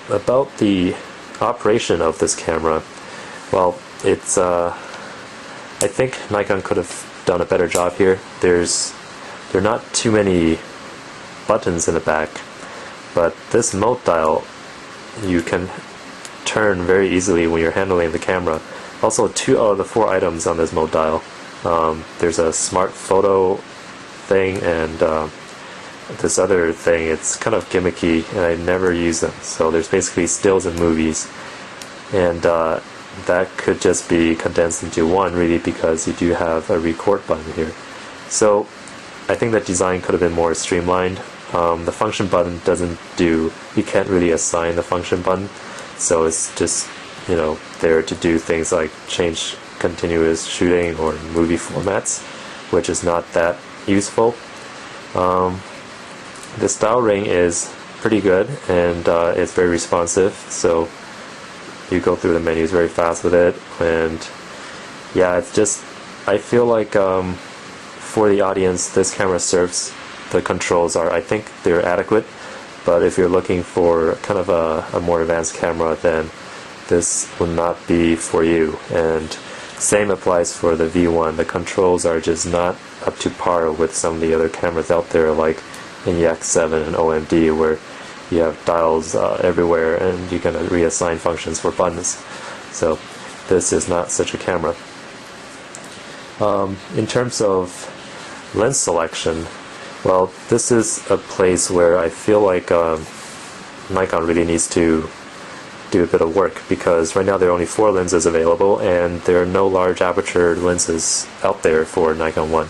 about the operation of this camera, well, it's I think Nikon could have done a better job here. There are not too many buttons in the back, but this mode dial you can turn very easily when you're handling the camera. Also, 2 out of the 4 items on this mode dial. There's a smart photo thing and this other thing. It's kind of gimmicky and I never use them. So there's basically stills and movies, and that could just be condensed into one really, because you do have a record button here. So I think that design could have been more streamlined. The function button doesn't do, you can't really assign the function button, so it's just, you know, there to do things like change continuous shooting or movie formats, which is not that useful. The style ring is pretty good, and it's very responsive, so you go through the menus very fast with it. And yeah, it's just, I feel like for the audience this camera serves, the controls are, I think they're adequate, but if you're looking for kind of a more advanced camera, then this would not be for you. And same applies for the V1. The controls are just not up to par with some of the other cameras out there, like in the X7 and OMD, where you have dials everywhere and you can reassign functions for buttons. So this is not such a camera. In terms of lens selection, well, this is a place where I feel like Nikon really needs to do a bit of work, because right now there are only 4 lenses available and there are no large aperture lenses out there for Nikon 1.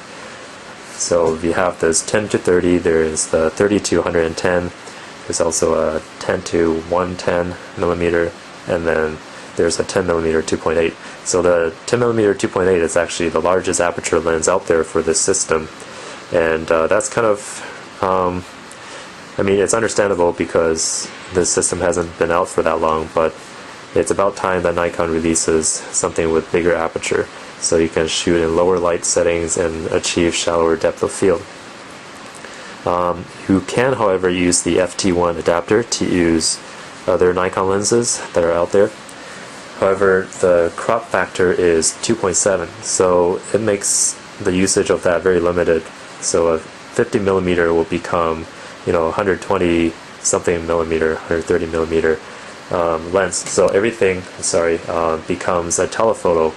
So you have this 10 to 30, there is the 30 to 110, there's also a 10 to 110 millimeter, and then there's a 10 millimeter 2.8. So the 10 millimeter 2.8 is actually the largest aperture lens out there for this system, and that's kind of, I mean, it's understandable because this system hasn't been out for that long, but it's about time that Nikon releases something with bigger aperture, so you can shoot in lower light settings and achieve shallower depth of field. You can, however, use the FT1 adapter to use other Nikon lenses that are out there. However, the crop factor is 2.7, so it makes the usage of that very limited. So a 50 millimeter will become, you know, 120 something millimeter, 130 millimeter lens. So everything, becomes a telephoto.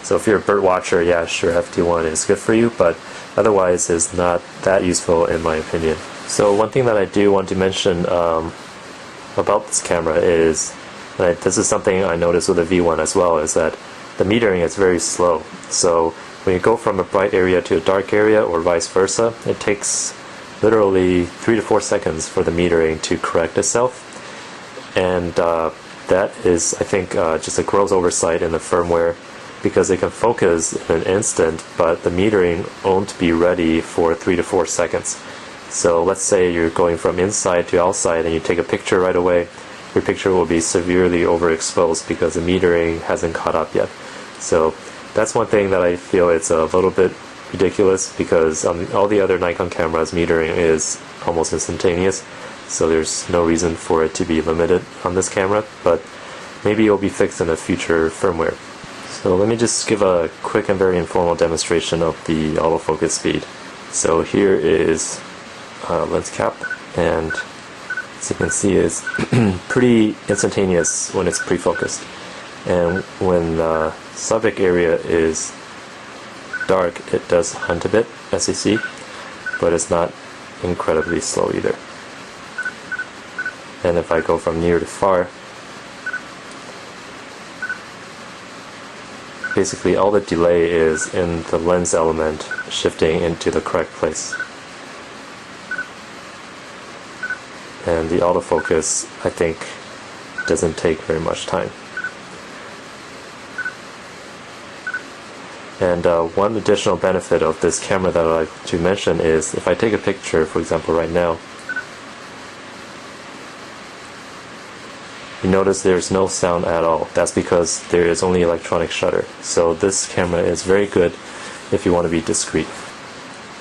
So if you're a bird watcher, yeah, sure, FT1 is good for you, but otherwise is not that useful in my opinion. So one thing that I do want to mention about this camera is, and this is something I noticed with the V1 as well, is that the metering is very slow. So when you go from a bright area to a dark area or vice versa, it takes literally 3 to 4 seconds for the metering to correct itself. And that is, I think, just a gross oversight in the firmware, because it can focus in an instant, but the metering won't be ready for 3 to 4 seconds. So let's say you're going from inside to outside and you take a picture right away, your picture will be severely overexposed because the metering hasn't caught up yet. So that's one thing that I feel it's a little bit ridiculous, because on all the other Nikon cameras metering is almost instantaneous, so there's no reason for it to be limited on this camera, but maybe it will be fixed in a future firmware. So let me just give a quick and very informal demonstration of the autofocus speed. So here is lens cap, and as you can see is pretty instantaneous when it's pre-focused, and when the subject area is dark it does hunt a bit, as you see, but it's not incredibly slow either. And if I go from near to far, basically all the delay is in the lens element shifting into the correct place. And the autofocus, I think, doesn't take very much time. And one additional benefit of this camera that I'd like to mention is, if I take a picture, for example right now, you notice there's no sound at all. That's because there is only electronic shutter. So this camera is very good if you want to be discreet.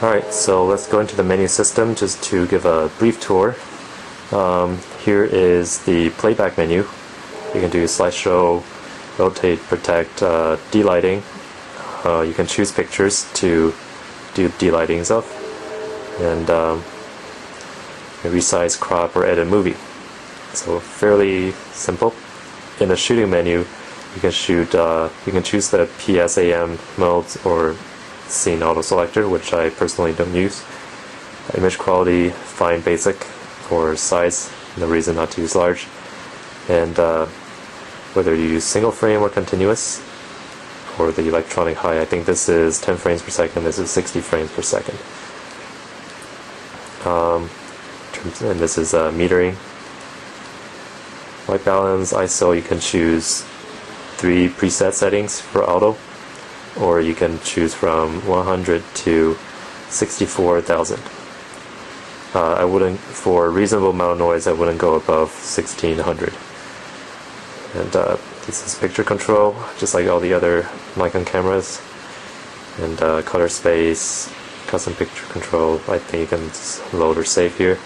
Alright, so let's go into the menu system just to give a brief tour. Here is the playback menu. You can do slideshow, rotate, protect, delighting. You can choose pictures to do delightings of, and resize, crop, or edit movie. So fairly simple. In the shooting menu, you can shoot. You can choose the PSAM modes or scene auto selector, which I personally don't use. Image quality, fine, basic, or size. No reason not to use large. And whether you use single frame or continuous, or the electronic high. I think this is 10 frames per second. This is 60 frames per second. And this is metering. White balance, ISO, you can choose 3 preset settings for auto, or you can choose from 100 to 64,000. I wouldn't, for a reasonable amount of noise, I wouldn't go above 1600. And this is picture control, just like all the other Nikon cameras. And color space, custom picture control, I think you can just load or save here.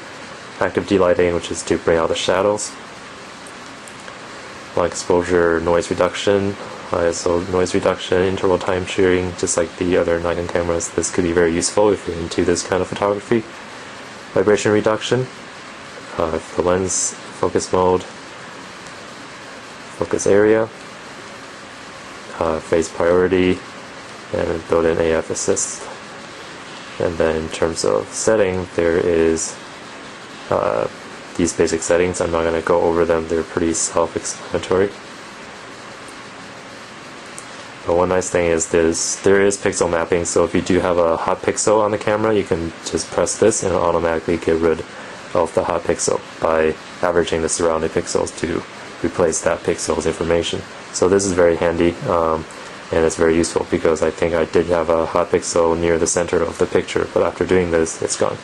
Active delighting, which is to bring out the shadows. Light exposure, noise reduction, ISO noise reduction, interval time shearing, just like the other Nikon cameras. This could be very useful if you're into this kind of photography. Vibration reduction, the lens focus mode, focus area, phase priority, and built-in AF assist. And then in terms of setting, there is these basic settings. I'm not going to go over them, they're pretty self-explanatory. But one nice thing is there is pixel mapping, so if you do have a hot pixel on the camera, you can just press this and it'll automatically get rid of the hot pixel by averaging the surrounding pixels to replace that pixel's information. So this is very handy, and it's very useful because I think I did have a hot pixel near the center of the picture, but after doing this, it's gone.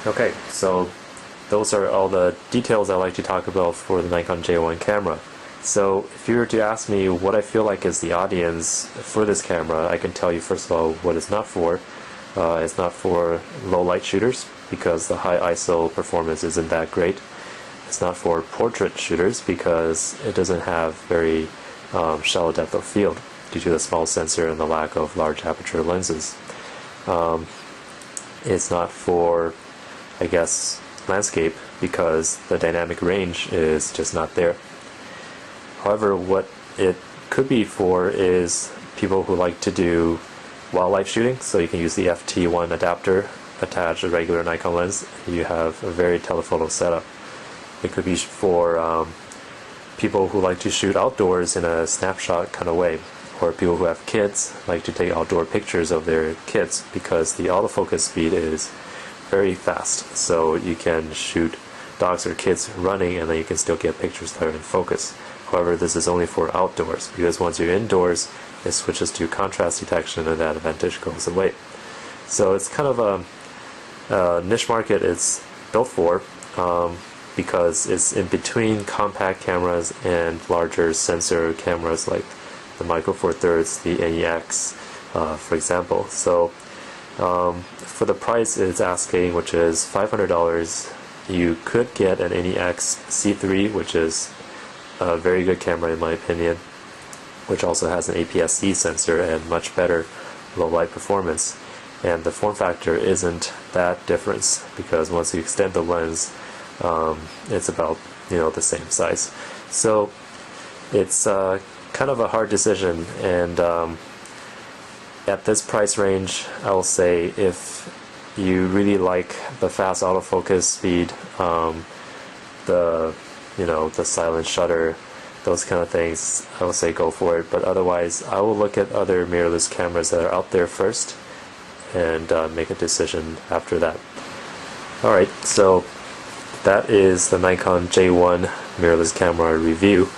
Okay, so those are all the details I like to talk about for the Nikon J1 camera. So if you were to ask me what I feel like is the audience for this camera, I can tell you first of all what it's not for. It's not for low light shooters because the high ISO performance isn't that great. It's not for portrait shooters because it doesn't have very shallow depth of field due to the small sensor and the lack of large aperture lenses. It's not for, I guess, landscape because the dynamic range is just not there. However, what it could be for is people who like to do wildlife shooting, so you can use the FT1 adapter, attach a regular Nikon lens, you have a very telephoto setup. It could be for people who like to shoot outdoors in a snapshot kind of way, or people who have kids, like to take outdoor pictures of their kids, because the autofocus speed is very fast, so you can shoot dogs or kids running and then you can still get pictures that are in focus. However, this is only for outdoors, because once you're indoors, it switches to contrast detection and that advantage goes away. So it's kind of a niche market it's built for, because it's in between compact cameras and larger sensor cameras like the Micro Four Thirds, the NEX, for example. So for the price it's asking, which is $500, you could get an NEX C3, which is a very good camera in my opinion, which also has an APS-C sensor and much better low light performance. And the form factor isn't that difference because once you extend the lens, it's about the same size. So it's kind of a hard decision, and at this price range, I will say if you really like the fast autofocus speed, the silent shutter, those kind of things, I will say go for it. But otherwise, I will look at other mirrorless cameras that are out there first and make a decision after that. Alright, so that is the Nikon J1 mirrorless camera review,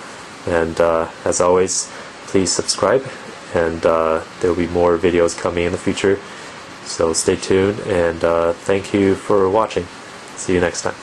and as always, please subscribe, and there will be more videos coming in the future, so stay tuned, and thank you for watching. See you next time.